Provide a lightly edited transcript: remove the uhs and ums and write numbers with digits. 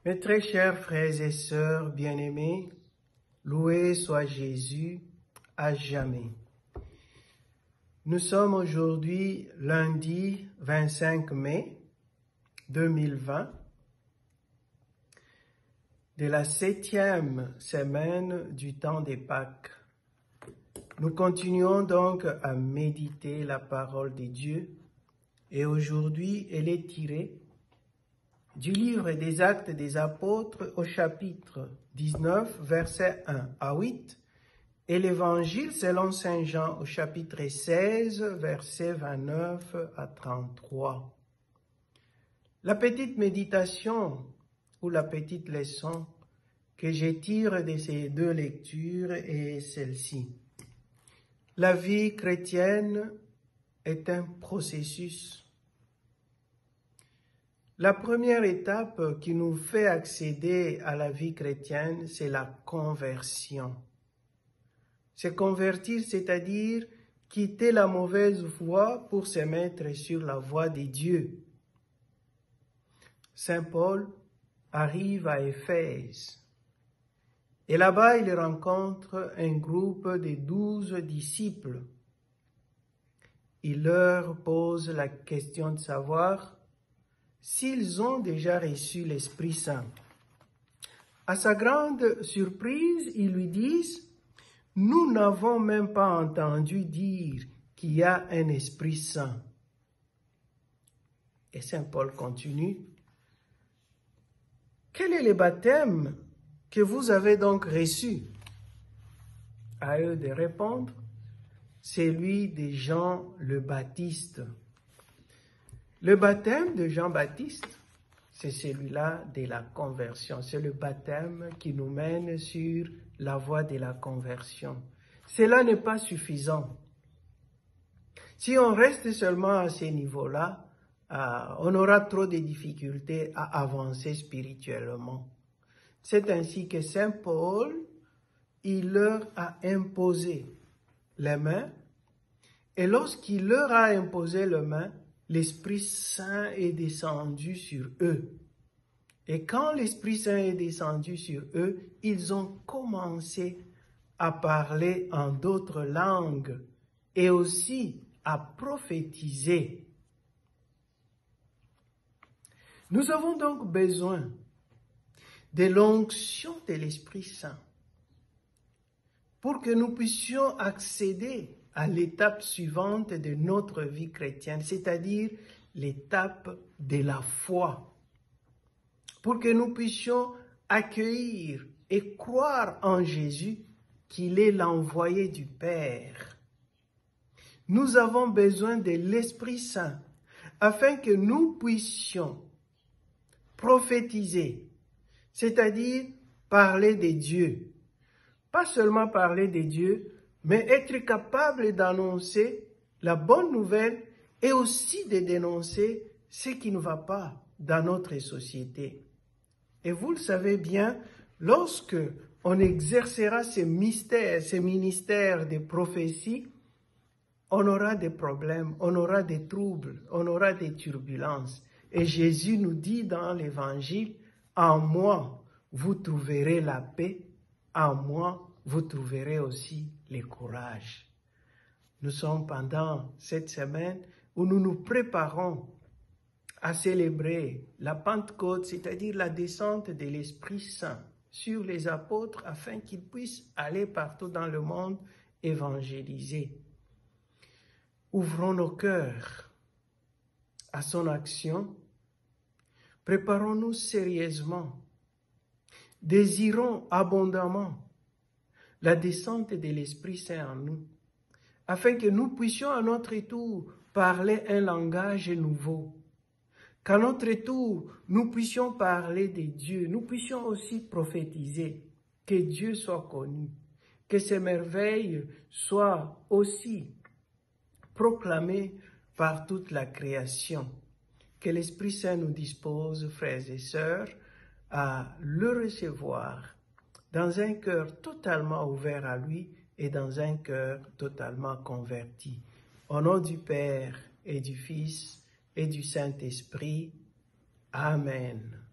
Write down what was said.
Mes très chers frères et sœurs bien-aimés, loué soit Jésus à jamais. Nous sommes aujourd'hui lundi 25 mai 2020 de la 7e semaine du temps des Pâques. Nous continuons donc à méditer la parole de Dieu et aujourd'hui elle est tirée du livre des Actes des Apôtres au chapitre 19, versets 1 à 8, et l'Évangile selon Saint Jean au chapitre 16, versets 29 à 33. La petite méditation ou la petite leçon que je tire de ces deux lectures est celle-ci. La vie chrétienne est un processus. La première étape qui nous fait accéder à la vie chrétienne, c'est la conversion. Se convertir, c'est-à-dire quitter la mauvaise voie pour se mettre sur la voie de Dieu. Saint Paul arrive à Éphèse et là-bas il rencontre un groupe de 12 disciples. Il leur pose la question de savoir s'ils ont déjà reçu l'Esprit Saint. À sa grande surprise, ils lui disent « Nous n'avons même pas entendu dire qu'il y a un Esprit Saint. » Et Saint Paul continue « Quel est le baptême que vous avez donc reçu ?» À eux de répondre « Celui de Jean le Baptiste. » Le baptême de Jean-Baptiste, c'est celui-là de la conversion. C'est le baptême qui nous mène sur la voie de la conversion. Cela n'est pas suffisant. Si on reste seulement à ce niveau-là, on aura trop de difficultés à avancer spirituellement. C'est ainsi que Saint Paul, il leur a imposé les mains, et lorsqu'il leur a imposé les mains, l'Esprit Saint est descendu sur eux. Et quand l'Esprit Saint est descendu sur eux, ils ont commencé à parler en d'autres langues et aussi à prophétiser. Nous avons donc besoin de l'onction de l'Esprit Saint pour que nous puissions accéder à l'étape suivante de notre vie chrétienne, c'est-à-dire l'étape de la foi, pour que nous puissions accueillir et croire en Jésus, qu'il est l'envoyé du Père. Nous avons besoin de l'Esprit Saint, afin que nous puissions prophétiser, c'est-à-dire parler de Dieu. Pas seulement parler de Dieu, mais être capable d'annoncer la bonne nouvelle et aussi de dénoncer ce qui ne va pas dans notre société. Et vous le savez bien, lorsque on exercera ces ministères de prophétie, on aura des problèmes, on aura des troubles, on aura des turbulences. Et Jésus nous dit dans l'Évangile, « En moi, vous trouverez la paix, en moi, vous trouverez aussi le courage. » Nous sommes pendant cette semaine où nous nous préparons à célébrer la Pentecôte, c'est-à-dire la descente de l'Esprit Saint sur les apôtres afin qu'ils puissent aller partout dans le monde évangéliser. Ouvrons nos cœurs à son action, préparons-nous sérieusement, désirons abondamment la descente de l'Esprit Saint en nous, afin que nous puissions à notre tour parler un langage nouveau, qu'à notre tour nous puissions parler de Dieu, nous puissions aussi prophétiser, que Dieu soit connu, que ses merveilles soient aussi proclamées par toute la création, que l'Esprit Saint nous dispose, frères et sœurs, à le recevoir dans un cœur totalement ouvert à lui et dans un cœur totalement converti. Au nom du Père et du Fils et du Saint-Esprit. Amen.